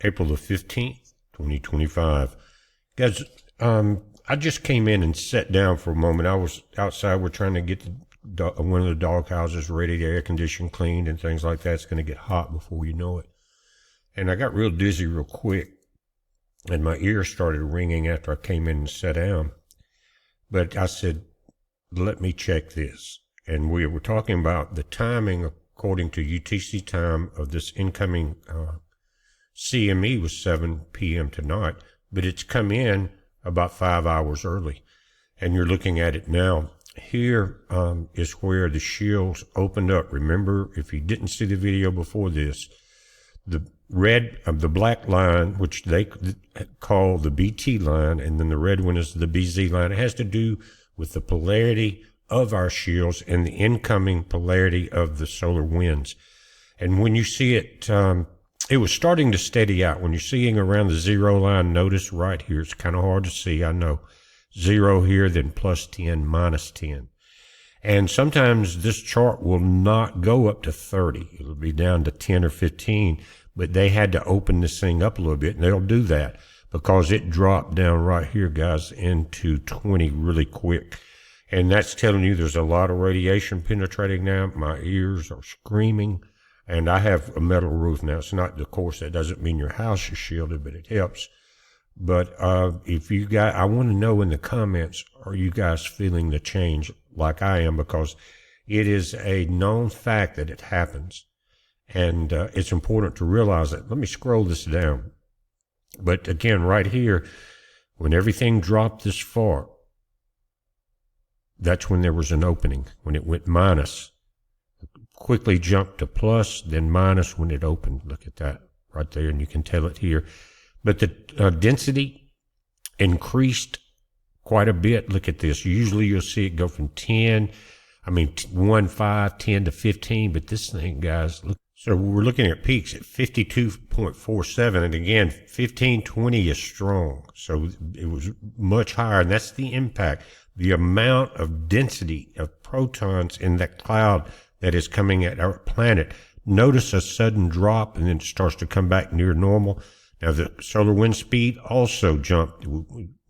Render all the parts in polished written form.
April the 15th, 2025. Guys, I just came in and sat down for a moment. I was outside. We're trying to get one of the dog houses ready, the air conditioning cleaned and things like that. It's going to get hot before you know it. And I got real dizzy real quick, and my ears started ringing after I came in and sat down. But I said, let me check this. And we were talking about the timing, according to UTC time, of this incoming CME was 7 p.m. tonight, but it's come in about 5 hours early. And you're looking at it now. Here is where the shields opened up. Remember, if you didn't see the video before this, the the black line, which they call the BT line, and then the red one is the BZ line. It has to do with the polarity of our shields and the incoming polarity of the solar winds. And when you see it, it was starting to steady out. When you're seeing around the zero line, notice right here, it's kind of hard to see, I know. 0 here, then plus 10, minus 10. And sometimes this chart will not go up to 30. It'll be down to 10 or 15, but they had to open this thing up a little bit, and they'll do that because it dropped down right here, guys, into 20 really quick. And that's telling you there's a lot of radiation penetrating now. My ears are screaming, and I have a metal roof now. It's not, of course, that doesn't mean your house is shielded, but it helps. But if you guys, I want to know in the comments, are you guys feeling the change like I am? Because it is a known fact that it happens. And it's important to realize that. Let me scroll this down. But again, right here, when everything dropped this far, that's when there was an opening. When it went minus, quickly jumped to plus, then minus when it opened. Look at that right there, and you can tell it here. But the density increased quite a bit. Look at this. Usually you'll see it go from 1, 5, 10 to 15. But this thing, guys, look. So we're looking at peaks at 52.47. And again, 1520 is strong. So it was much higher. And that's the impact, the amount of density of protons in that cloud that is coming at our planet. Notice a sudden drop, and then it starts to come back near normal. Now, the solar wind speed also jumped.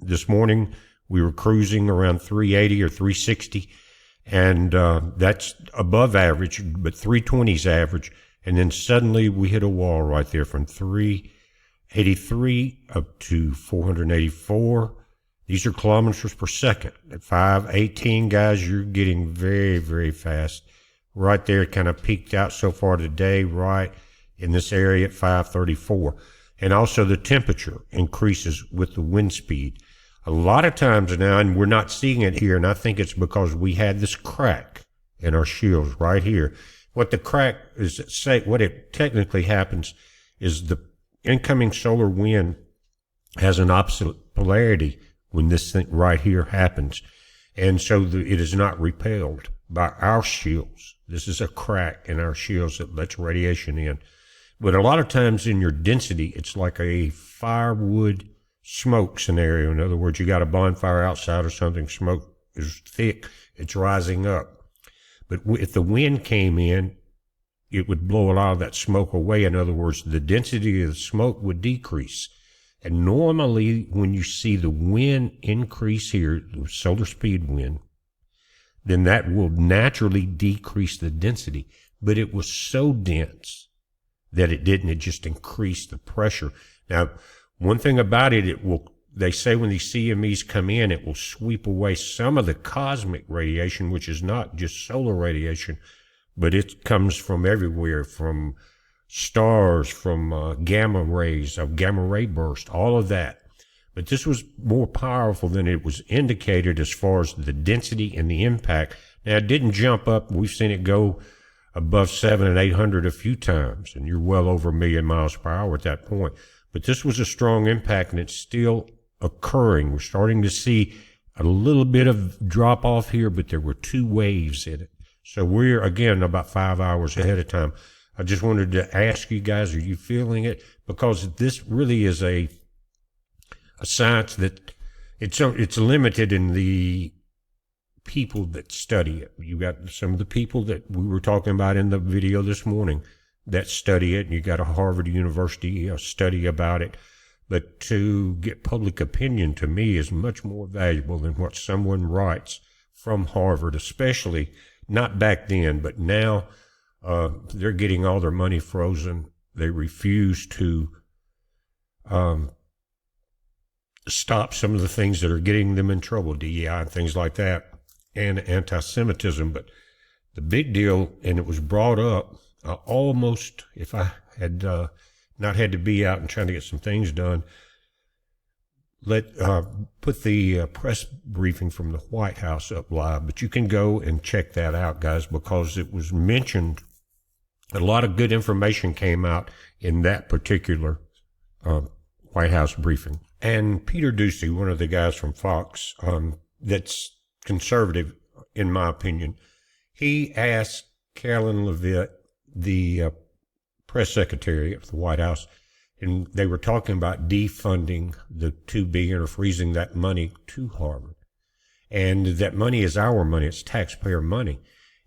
This morning, we were cruising around 380 or 360, and that's above average, but 320 is average. And then suddenly we hit a wall right there from 383 up to 484. These are kilometers per second. At 518, guys, you're getting very, very fast. Right there, it kind of peaked out so far today, right in this area at 534. And also the temperature increases with the wind speed. A lot of times now, and we're not seeing it here, and I think it's because we had this crack in our shields right here. What the crack is, what it technically happens is the incoming solar wind has an opposite polarity when this thing right here happens. And so it is not repelled by our shields. This is a crack in our shields that lets radiation in. But a lot of times in your density, it's like a firewood smoke scenario. In other words, you got a bonfire outside or something, smoke is thick, it's rising up. But if the wind came in, it would blow a lot of that smoke away. In other words, the density of the smoke would decrease. And normally when you see the wind increase here, the solar speed wind, then that will naturally decrease the density. But it was so dense that it didn't. It just increased the pressure. Now, one thing about it, they say when these CMEs come in, it will sweep away some of the cosmic radiation, which is not just solar radiation, but it comes from everywhere, from stars, from gamma rays, of gamma ray burst, all of that. But this was more powerful than it was indicated as far as the density and the impact. Now, it didn't jump up. We've seen it go above 700 and 800 a few times, and you're well over 1 million miles per hour at that point. But this was a strong impact, and it's still occurring. We're starting to see a little bit of drop off here, but there were 2 waves in it. So we're, again, about 5 hours ahead of time. I just wanted to ask you guys, are you feeling it? Because this really is a science that it's limited in the people that study it. You got some of the people that we were talking about in the video this morning that study it, and you got a Harvard University study about it. But to get public opinion, to me, is much more valuable than what someone writes from Harvard, especially not back then, but now. They're getting all their money frozen. They refuse to stop some of the things that are getting them in trouble, DEI and things like that, and anti-Semitism. But the big deal, and it was brought up almost, if I had not had to be out and trying to get some things done, put the press briefing from the White House up live. But you can go and check that out, guys, because it was mentioned. A lot of good information came out in that particular White House briefing. And Peter Doocy, one of the guys from Fox, that's conservative, in my opinion, he asked Carolyn Levitt, the press secretary of the White House, and they were talking about defunding the $2 billion or freezing that money to Harvard. And that money is our money. It's taxpayer money.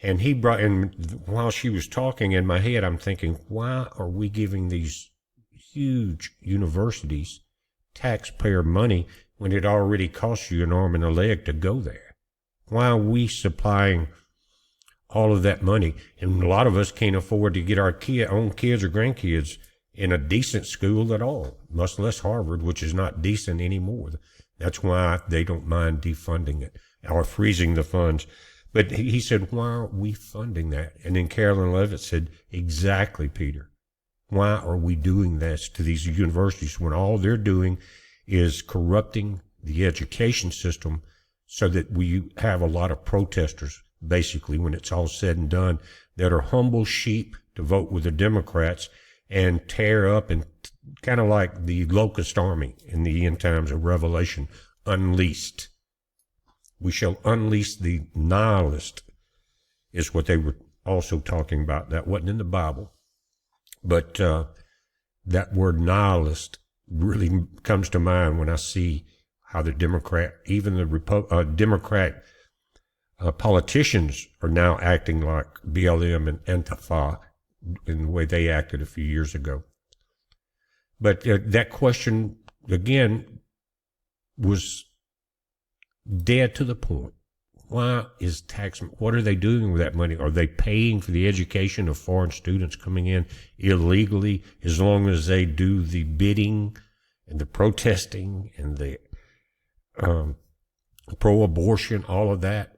And he brought in, while she was talking, in my head, I'm thinking, why are we giving these huge universities taxpayer money when it already costs you an arm and a leg to go there? Why are we supplying all of that money? And a lot of us can't afford to get our own kids or grandkids in a decent school at all, much less Harvard, which is not decent anymore. That's why they don't mind defunding it or freezing the funds. But he said, why aren't we funding that? And then Carolyn Levitt said, exactly, Peter. Why are we doing this to these universities when all they're doing is corrupting the education system so that we have a lot of protesters, basically, when it's all said and done, that are humble sheep to vote with the Democrats and tear up, and kind of like the locust army in the end times of Revelation, unleashed. We shall unleash the nihilist, is what they were also talking about. That wasn't in the Bible. But that word nihilist really comes to mind when I see how the Democrat, even the Democrat politicians are now acting like BLM and Antifa in the way they acted a few years ago. But that question, again, was dead to the point. Why is what are they doing with that money? Are they paying for the education of foreign students coming in illegally as long as they do the bidding and the protesting and the pro-abortion, all of that?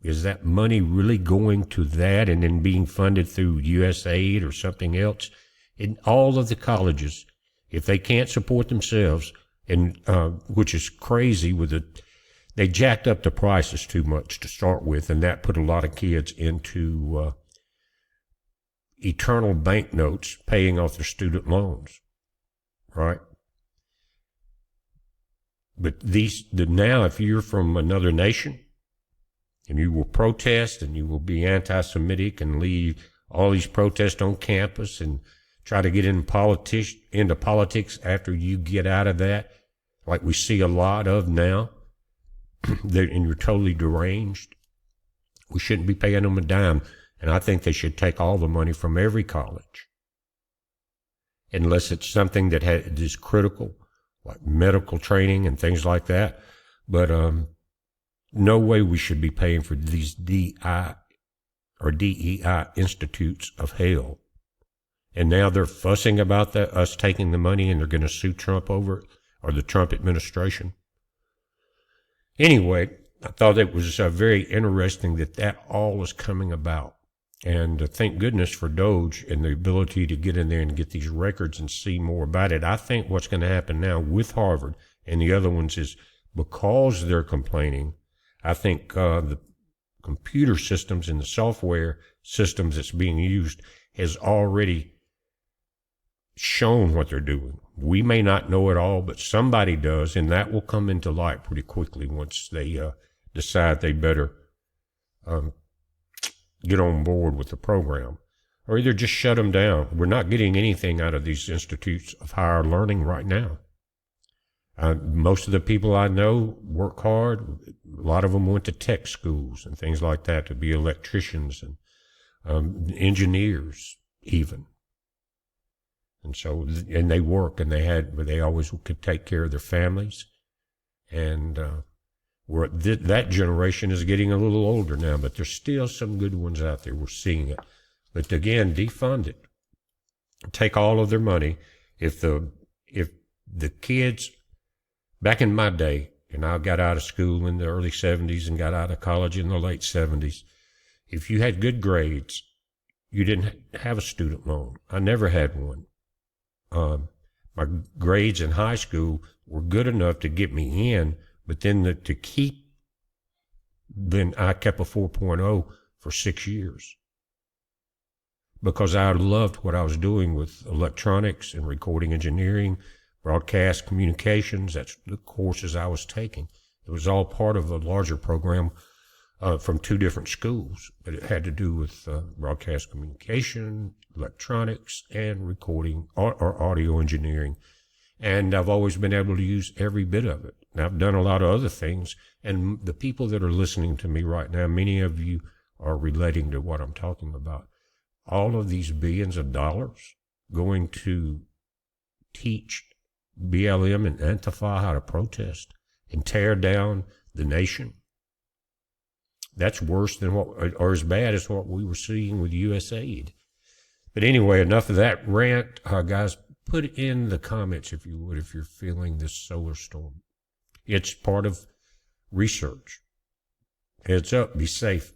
Is that money really going to that and then being funded through USAID or something else? In all of the colleges, if they can't support themselves, and which is crazy they jacked up the prices too much to start with, and that put a lot of kids into eternal banknotes paying off their student loans, right? But now, if you're from another nation and you will protest and you will be anti-Semitic and leave all these protests on campus and try to get into politics after you get out of that, like we see a lot of now, and you're totally deranged, we shouldn't be paying them a dime. And I think they should take all the money from every college, unless it's something that is critical, like medical training and things like that. But no way we should be paying for these DEI institutes of hell. And now they're fussing about us taking the money, and they're going to sue Trump over it, or the Trump administration. Anyway, I thought it was very interesting that all is coming about. And thank goodness for Doge and the ability to get in there and get these records and see more about it. I think what's going to happen now with Harvard and the other ones is, because they're complaining, I think the computer systems and the software systems that's being used has already shown what they're doing. We may not know it all, but somebody does, and that will come into light pretty quickly once they decide they better get on board with the program, or either just shut them down. We're not getting anything out of these institutes of higher learning right now. Most of the people I know work hard. A lot of them went to tech schools and things like that to be electricians and engineers even. And so, and they work, and but they always could take care of their families. And that generation is getting a little older now, but there's still some good ones out there. We're seeing it. But again, defund it. Take all of their money. If the kids, back in my day, and I got out of school in the early 70s and got out of college in the late 70s, if you had good grades, you didn't have a student loan. I never had one. My grades in high school were good enough to get me in, but then then I kept a 4.0 for 6 years because I loved what I was doing with electronics and recording engineering, broadcast communications. That's the courses I was taking. It was all part of a larger program from 2 different schools, but it had to do with broadcast communication, electronics, and recording or audio engineering. And I've always been able to use every bit of it. And I've done a lot of other things. And the people that are listening to me right now, many of you are relating to what I'm talking about. All of these billions of dollars going to teach BLM and Antifa how to protest and tear down the nation. That's worse than or as bad as what we were seeing with USAID. But anyway, enough of that rant. Guys, put in the comments, if you would, if you're feeling this solar storm. It's part of research. Heads up, be safe.